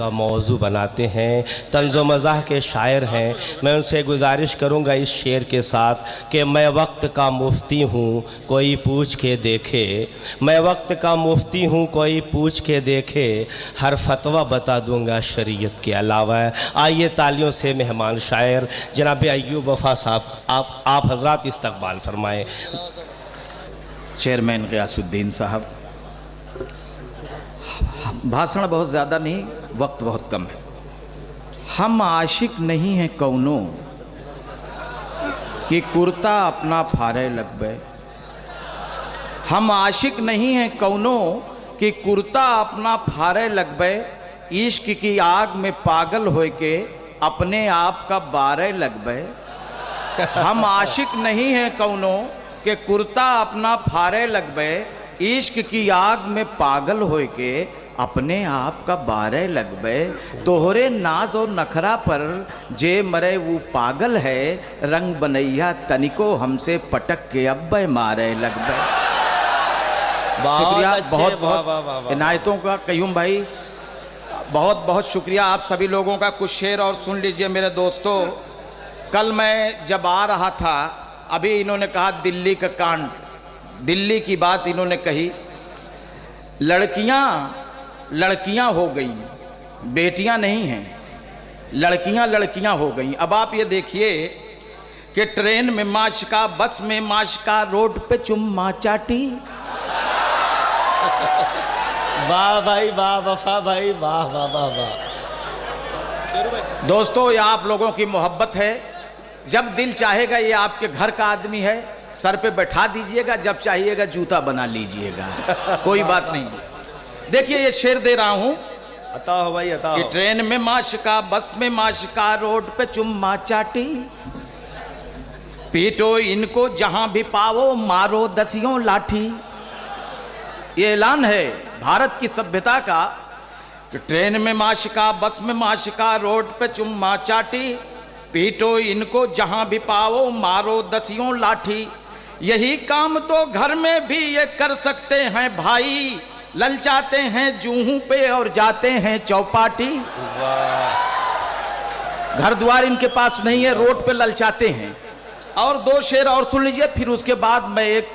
का मौजू बनाते हैं, तंज़ो मज़ाह के शायर हैं। मैं उनसे गुजारिश करूंगा इस शेर के साथ कि मैं वक्त का मुफ्ती हूँ कोई पूछ के देखे, मैं वक्त का मुफ्ती हूँ कोई पूछ के देखे, हर फतवा बता दूंगा शरीयत के अलावा। आइए तालियों से मेहमान शायर जनाब अय्यूब वफ़ा साहब आप हजरात इस्तकबाल फरमाएँ। चेयरमैन ग़ियासुद्दीन साहब, भाषण बहुत ज़्यादा नहीं, वक्त बहुत कम है। हम आशिक नहीं हैं कौनो कि कुर्ता अपना फारे लगबे, हम आशिक नहीं हैं कौनो कि कुर्ता अपना फारे लगबे, इश्क की आग में पागल होए के अपने आप का बारे लगबे। हम आशिक नहीं हैं कौनो कि कुर्ता अपना फारे लगबे, इश्क की आग में पागल होए के अपने आप का बारे लगबे। तोहरे नाज और नखरा पर जे मरे वो पागल है, रंग बनैया तनिको हमसे पटक के अब्बे मारे लगबे। शुक्रिया, बहुत बहुत इनायतों का कयूम भाई, बहुत बहुत शुक्रिया आप सभी लोगों का। कुछ शेर और सुन लीजिए मेरे दोस्तों। कल मैं जब आ रहा था, अभी इन्होंने कहा दिल्ली का कांड, दिल्ली की बात इन्होंने कही। लड़कियां हो गई, बेटियां नहीं हैं, लड़कियां हो गई। अब आप ये देखिए कि ट्रेन में माशका, बस में माशका, रोड पे चुम्मा चाटी। वाह भाई वाह, वफा भाई वाह वाह वाह वाह। दोस्तों ये आप लोगों की मोहब्बत है। जब दिल चाहेगा, ये आपके घर का आदमी है, सर पे बैठा दीजिएगा, जब चाहिएगा जूता बना लीजिएगा, कोई बात नहीं। देखिए ये शेर दे रहा हूं, अता हो भाई अता हो। ट्रेन में माशका, बस में माशका, रोड पे चुम्मा चाटी, पीटो इनको जहां भी पाओ, मारो दसियों लाठी। ये ऐलान है भारत की सभ्यता का कि ट्रेन में माशका, बस में माशका, रोड पे चुम्मा चाटी, पीटो इनको जहां भी पाओ, मारो दसियों लाठी। यही काम तो घर में भी ये कर सकते हैं भाई, ललचाते हैं जूहू पे और जाते हैं चौपाटी। घर द्वार इनके पास नहीं है, रोड पे ललचाते हैं। और दो शेर और सुन लीजिए, फिर उसके बाद मैं एक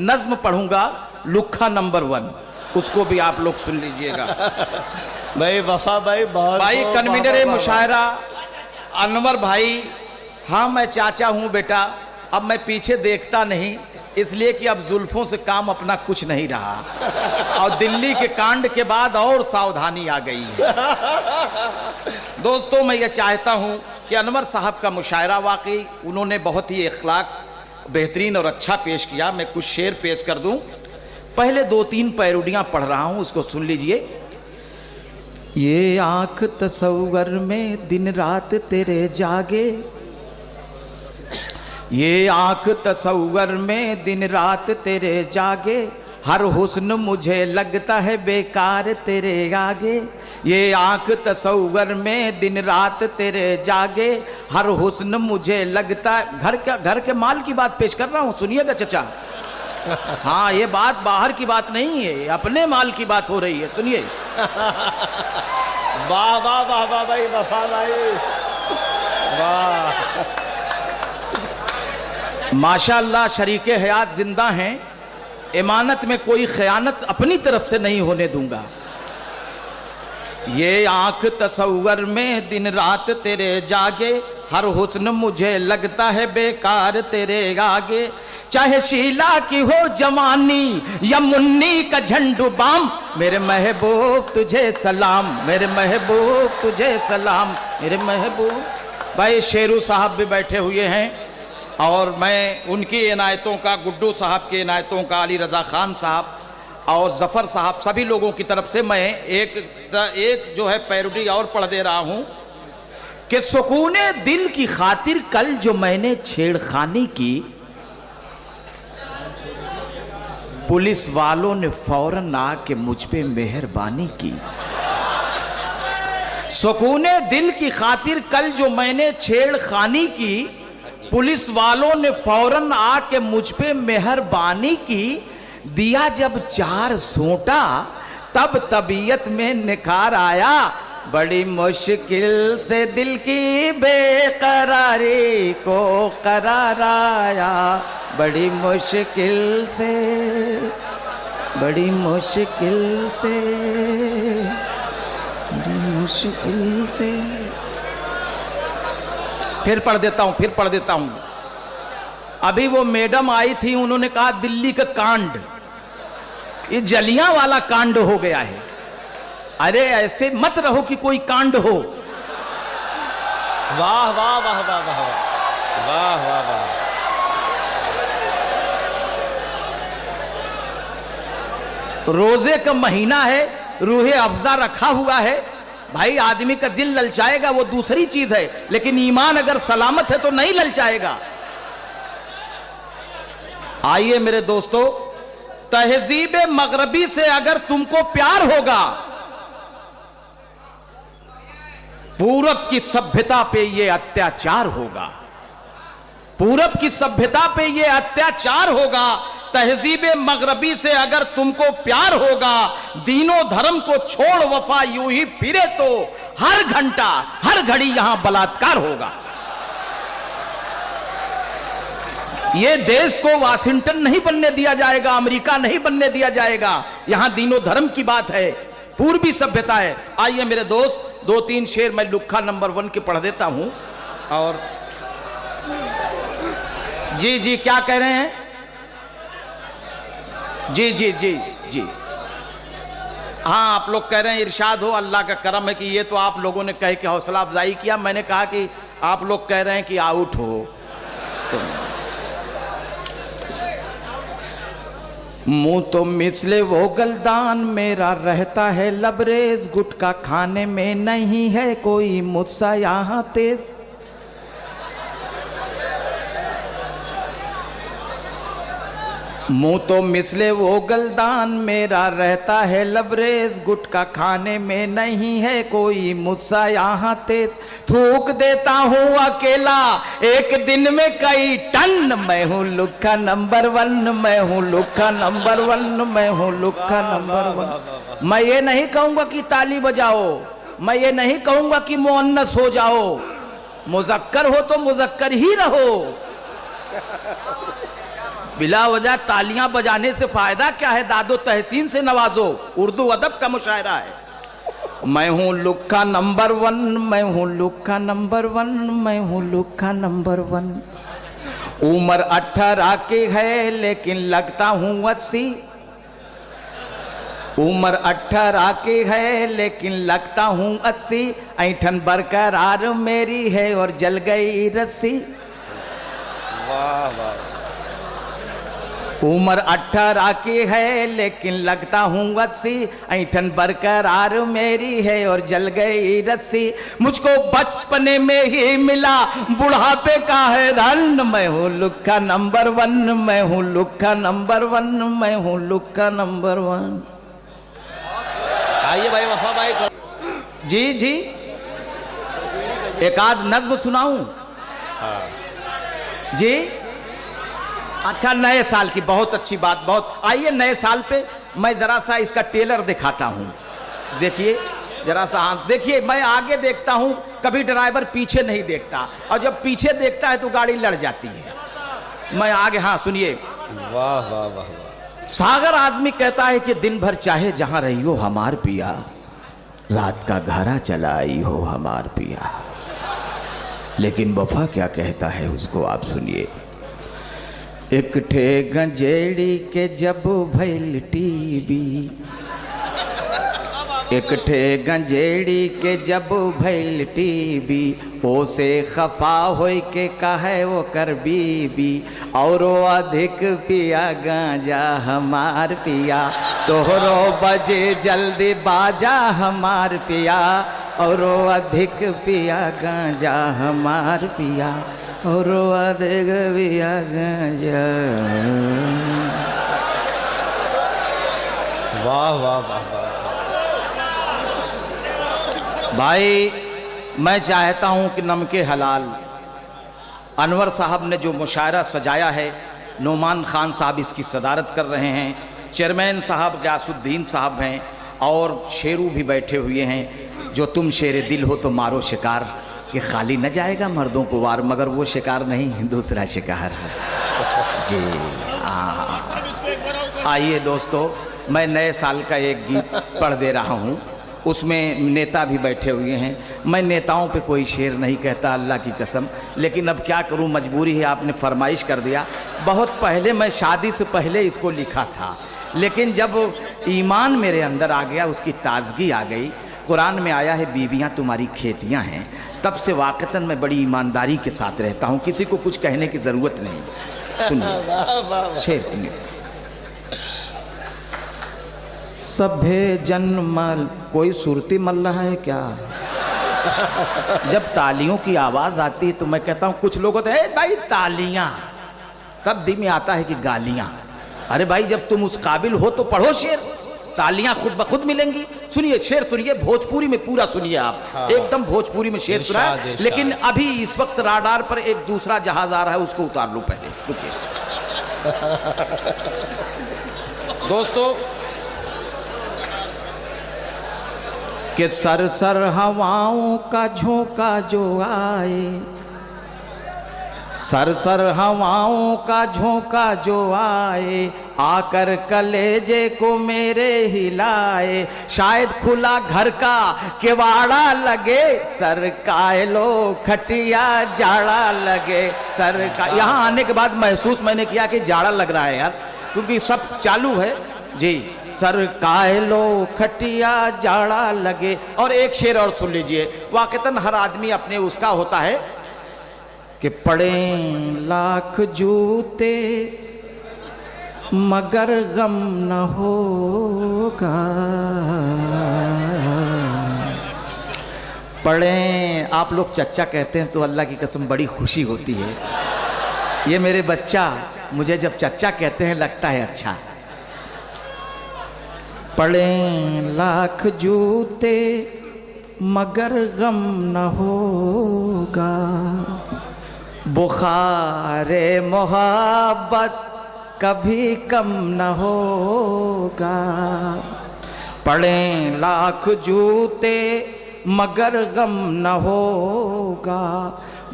नज्म पढ़ूंगा, लुखा नंबर 1, उसको भी आप लोग सुन लीजिएगा। भाई वफा भाई बहुत भाई कन्वीनर मुशायरा अनवर भाई, हाँ मैं चाचा हूँ बेटा, अब मैं पीछे देखता नहीं, इसलिए कि अब जुल्फों से काम अपना कुछ नहीं रहा, और दिल्ली के कांड के बाद और सावधानी आ गई है। दोस्तों मैं ये चाहता हूँ कि अनवर साहब का मुशायरा वाकई उन्होंने बहुत ही अखलाक बेहतरीन और अच्छा पेश किया। मैं कुछ शेर पेश कर दूँ, पहले 2-3 पैरोडियाँ पढ़ रहा हूँ, उसको सुन लीजिए। ये आँख तसव्वुर में दिन रात तेरे जागे, ये आँख तसव्वुर में दिन रात तेरे जागे, हर हुस्न मुझे लगता है बेकार तेरे आगे। ये आँख तसव्वुर में दिन रात तेरे जागे, हर हुस्न मुझे लगता है। घर के माल की बात पेश कर रहा हूँ, सुनिएगा चचा। हाँ ये बात बाहर की बात नहीं है, अपने माल की बात हो रही है, सुनिए। वाह वाह वाह वाह भाई वफा भाई वाह। माशाअल्लाह शरीके हयात जिंदा हैं, इमानत में कोई खयानत अपनी तरफ से नहीं होने दूंगा। ये आंख तसव्वुर में दिन रात तेरे जागे, हर हुस्न मुझे लगता है बेकार तेरे आगे। चाहे शीला की हो जवानी या मुन्नी का झंडू बाम, मेरे महबूब तुझे सलाम, मेरे महबूब तुझे सलाम, मेरे महबूब। भाई शेरू साहब भी बैठे हुए हैं, और मैं उनकी इनायतों का, गुड्डू साहब की इनायतों का, अली रज़ा खान साहब और जफ़र साहब, सभी लोगों की तरफ से मैं एक जो है पैरोडी और पढ़ दे रहा हूँ कि सुकूने दिल की खातिर कल जो मैंने छेड़खानी की, पुलिस वालों ने फौरन आके मुझ पे मेहरबानी की। सुकूने दिल की खातिर कल जो मैंने छेड़खानी की, पुलिस वालों ने फौरन आके मुझ पे मेहरबानी की। दिया जब 4 सोटा तब तबीयत में निखार आया, बड़ी मुश्किल से दिल की बेकरारी को करार आया, बड़ी मुश्किल से, बड़ी मुश्किल से, बड़ी मुश्किल से। फिर पढ़ देता हूं, फिर पढ़ देता हूं। अभी वो मैडम आई थी, उन्होंने कहा दिल्ली का कांड, ये जलियांवाला कांड हो गया है। अरे ऐसे मत रहो कि कोई कांड हो। वाह वाह वाह वाह वाह वाह वाह वाह। रोजे का महीना है, रूहे अफ़ज़ा रखा हुआ है। भाई आदमी का दिल ललचाएगा वो दूसरी चीज है, लेकिन ईमान अगर सलामत है तो नहीं ललचाएगा। आइए मेरे दोस्तों, तहजीब मगरबी से अगर तुमको प्यार होगा, पूरब की सभ्यता पे ये अत्याचार होगा, पूरब की सभ्यता पे ये अत्याचार होगा। तहजीब मगरबी से अगर तुमको प्यार होगा, दीनों धर्म को छोड़ वफा यूं ही फिरे तो हर घंटा हर घड़ी यहां बलात्कार होगा। ये देश को वाशिंगटन नहीं बनने दिया जाएगा, अमेरिका नहीं बनने दिया जाएगा। यहां दीनों धर्म की बात है, पूर्वी सभ्यता है। आइए मेरे दोस्त, 2-3 शेर मैं लुक्खा नंबर 1 के पढ़ देता हूं। और जी जी क्या कह रहे हैं? जी जी जी जी हाँ, आप लोग कह रहे हैं इरशाद हो, अल्लाह का करम है कि ये तो आप लोगों ने कह के हौसला अफजाई किया। मैंने कहा कि आप लोग कह रहे हैं कि आउट हो। तो मुंह तो मिसले वो गलदान मेरा रहता है लबरेज, गुटका खाने में नहीं है कोई मुझसा यहाँ तेज। मुंह तो मिसले वो गलदान मेरा रहता है लबरेज, गुटका खाने में नहीं है कोई मुझसा यहाँ तेज। थूक देता हूँ अकेला एक दिन में कई टन, मैं हूँ लुक्खा नंबर 1, मैं हूँ लुक्खा नंबर 1, मैं हूँ लुक्खा नंबर 1। मैं ये नहीं कहूँगा कि ताली बजाओ, मैं ये नहीं कहूँगा कि मुअन्नस हो जाओ, मुज़क्कर हो तो मुज़क्कर ही रहो। बिला वजह तालियां बजाने से फायदा क्या है, दादो तहसीन से नवाजो। उर्दू अदब का मुशायरा है। मैं हूँ लुक्खा नंबर 1, मैं हूँ लुक्खा नंबर 1, मैं हूँ लुक्खा नंबर 1। उम्र 18 की है लेकिन लगता हूँ 80, उम्र 18 की है लेकिन लगता हूँ 80। ऐठन बरकरार मेरी है और जल गई रस्सी। वाह वाह। उम्र 18 की है लेकिन लगता हूँ 80, ऐठन बरकरार मेरी है और जल गई रस्सी। मुझको बचपने में ही मिला बुढ़ापे का है धन, मैं हूँ लुक्खा नंबर 1, मैं हूँ लुक्खा नंबर 1, मैं हूँ लुक्खा नंबर 1। आइए भाई वफा भाई। जी जी एक आध नज्म सुनाऊं? हाँ जी अच्छा, नए साल की बहुत अच्छी बात, बहुत। आइए नए साल पे मैं जरा सा इसका टेलर दिखाता हूं। देखिए जरा सा, हाँ देखिए, मैं आगे देखता हूं, कभी ड्राइवर पीछे नहीं देखता, और जब पीछे देखता है तो गाड़ी लड़ जाती है। मैं आगे, हाँ सुनिए। वाह वाह वाह वाह। सागर आजमी कहता है कि दिन भर चाहे जहां रही हो हमार पिया, रात का घरा चला आई हो हमार पिया। लेकिन वफा क्या कहता है उसको आप सुनिए। एक ठे गंजेड़ी के जब भैल टीवी, एक ठे गंजेड़ी के जब भैल टीवी, ओ से खफा होई के कहे वो कर बीबी, और अधिक पिया गांजा हमार पिया, तोहरो बजे जल्दी बाजा हमार पिया, और अधिक पिया गांजा हमार पिया, और अधिक पिया गांजा। वाह वाह वाह वाह। भाई मैं चाहता हूं कि नमके हलाल अनवर साहब ने जो मुशायरा सजाया है, नोमान खान साहब इसकी सदारत कर रहे हैं, चेयरमैन साहब गयासुद्दीन साहब हैं, और शेरू भी बैठे हुए हैं, जो तुम शेरे दिल हो तो मारो शिकार, कि खाली न जाएगा मर्दों को वार, मगर वो शिकार नहीं दूसरा शिकार जी। आइए दोस्तों, मैं नए साल का एक गीत पढ़ दे रहा हूँ, उसमें नेता भी बैठे हुए हैं। मैं नेताओं पे कोई शेर नहीं कहता, अल्लाह की कसम, लेकिन अब क्या करूँ, मजबूरी है, आपने फरमाइश कर दिया। बहुत पहले, मैं शादी से पहले इसको लिखा था, लेकिन जब ईमान मेरे अंदर आ गया, उसकी ताजगी आ गई, कुरान में आया है बीवियां तुम्हारी खेतियां हैं, तब से वाकतन मैं बड़ी ईमानदारी के साथ रहता हूं, किसी को कुछ कहने की ज़रूरत नहीं। सुनिए शेर तुम्हें। सभे जन्मल, कोई सुरती मल रहा है क्या? जब तालियों की आवाज़ आती है तो मैं कहता हूं, कुछ लोग होते हैं भाई तालियां, तब दिल में आता है कि गालियां। अरे भाई, जब तुम उस काबिल हो तो पढ़ो शेर, तालियां खुद ब खुद मिलेंगी। सुनिए शेर, सुनिए भोजपुरी में पूरा सुनिए आप। हाँ। एकदम भोजपुरी में शेर सुना है, लेकिन अभी इस वक्त राडार पर एक दूसरा जहाज आ रहा है, उसको उतार लो पहले, रुकिए। दोस्तों, कि सर सर हवाओं का झोंका जो आए, सर सर हवाओं का झोंका जो आए, आकर कलेजे को मेरे हिलाए, शायद खुला घर का किवाड़ा लगे, सर कायलो खटिया जाड़ा लगे, सर का। यहाँ आने के बाद महसूस मैंने किया कि जाड़ा लग रहा है यार, क्योंकि सब चालू है जी। सर कायलो खटिया जाड़ा लगे। और एक शेर और सुन लीजिए, वाकतन हर आदमी अपने उसका होता है, कि पड़े लाख जूते मगर गम न होगा, पड़े। आप लोग चच्चा कहते हैं तो अल्लाह की कसम बड़ी खुशी होती है। ये मेरे बच्चा मुझे जब चच्चा कहते हैं लगता है अच्छा। पड़े लाख जूते मगर गम न होगा, बुखारे मोहब्बत कभी कम न होगा, पड़े लाख जूते मगर गम न होगा,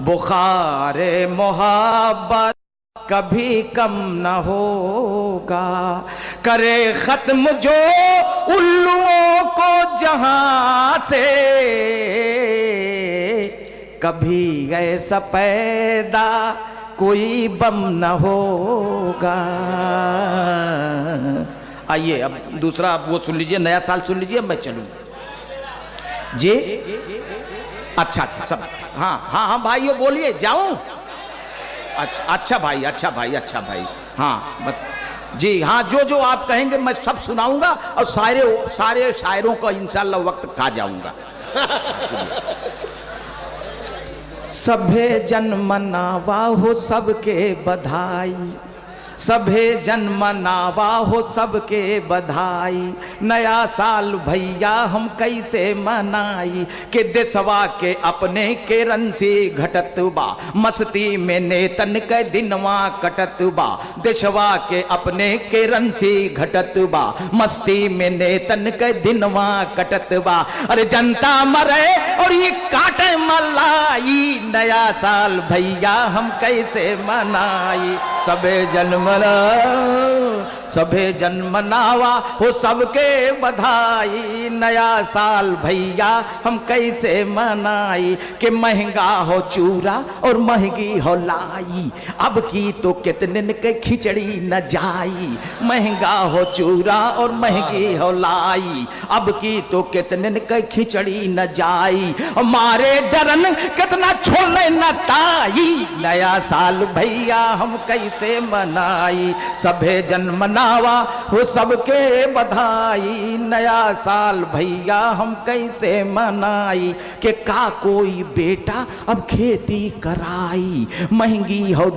बुखारे मोहब्बत कभी कम न होगा, करे खत्म जो उल्लुओं को जहां से, कभी ऐसा पैदा कोई बम न होगा। आइए अब दूसरा, अब वो सुन लीजिए, नया साल सुन लीजिए, मैं चलूँ जी। अच्छा अच्छा सब, हाँ हाँ हाँ भाइयों बोलिए, जाऊं? अच्छा अच्छा भाई, अच्छा भाई, अच्छा भाई, हाँ जी, हाँ जो जो आप कहेंगे मैं सब सुनाऊंगा, और सारे शायरों का इंशाल्लाह वक्त खा जाऊंगा। सभे जन्म नावा हो सबके बधाई, सभे जन्म नावा हो सबके बधाई, नया साल भैया हम कैसे मनाई, के देशवा के अपने के रंसी घटत बा, मस्ती में नेतन के दिनवा कटत बा, देशवा के अपने के रंसी घटत बा, मस्ती में नेतन के दिनवा कटत बा, अरे जनता मरे और ये काटे मलाई, नया साल भैया हम कैसे मनाई, सबे जन्म सभे जन्म नावा हो सबके बधाई, नया साल भैया हम कैसे मनाई, कि महंगा हो चूरा और महंगी हो लाई, अब की तो कितने के खिचड़ी न जाई, महंगा हो चूरा और महंगी हो लाई, अब की तो कितने के खिचड़ी न जाई, मारे डरन कितना छोड़ने न ताई, नया साल भैया हम कैसे मनाई, सभे जन्म नावा हो सबके बधाई, नया साल भैया हम कैसे मनाई, कि का कोई बेटा अब खेती कराई, महंगी हो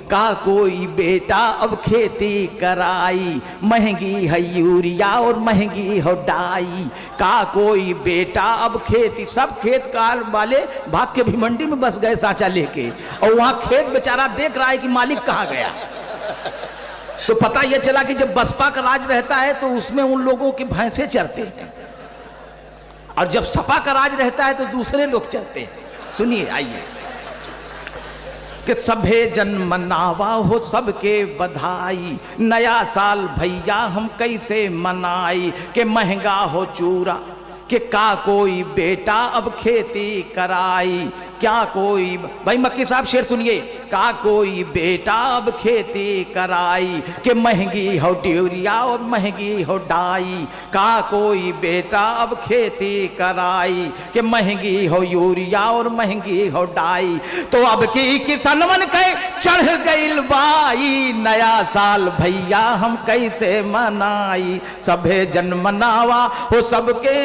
का कोई बेटा अब खेती कराई, महंगी है यूरिया और महंगी हो डाई, का कोई बेटा अब खेती, सब खेत कार वाले भाग के भिमंडी में बस गए सांचा लेके, और वहां खेत बेचारा देख रहा है कि मालिक कहाँ गया। तो पता यह चला कि जब बसपा का राज रहता है तो उसमें उन लोगों की भैंसे चरते हैं, और जब सपा का राज रहता है तो दूसरे लोग चरते हैं। सुनिए, आइए कि सभे जन मनावा हो सबके बधाई, नया साल भैया हम कैसे मनाई, कि महंगा हो चूरा कि का कोई बेटा अब खेती कराई, क्या कोई, भाई मक्की साहब शेर सुनिए, का कोई बेटा अब खेती कराई, कि महंगी हो ड्यूरिया और महंगी हो डाई, का कोई बेटा अब खेती कराई, कि महंगी हो यूरिया और महंगी हो डाई। तो अब की किसनवन के चढ़ गइल बाई, नया साल भैया हम कैसे मनाई, सभे जन मनावा हो सबके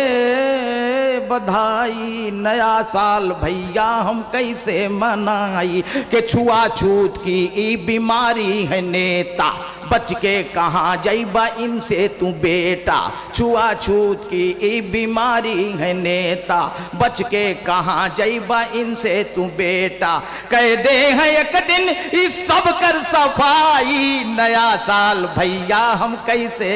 बधाई, नया साल भैया हम कैसे मनाई, कि छुआछूत की ई बीमारी है नेता, बच के कहाँ जाइबा इनसे तू बेटा, छुआछूत की ई बीमारी है नेता, बच के कहाँ जाइबा इनसे तू बेटा, कह दे हैं एक दिन इस सब कर सफाई, नया साल भैया हम कैसे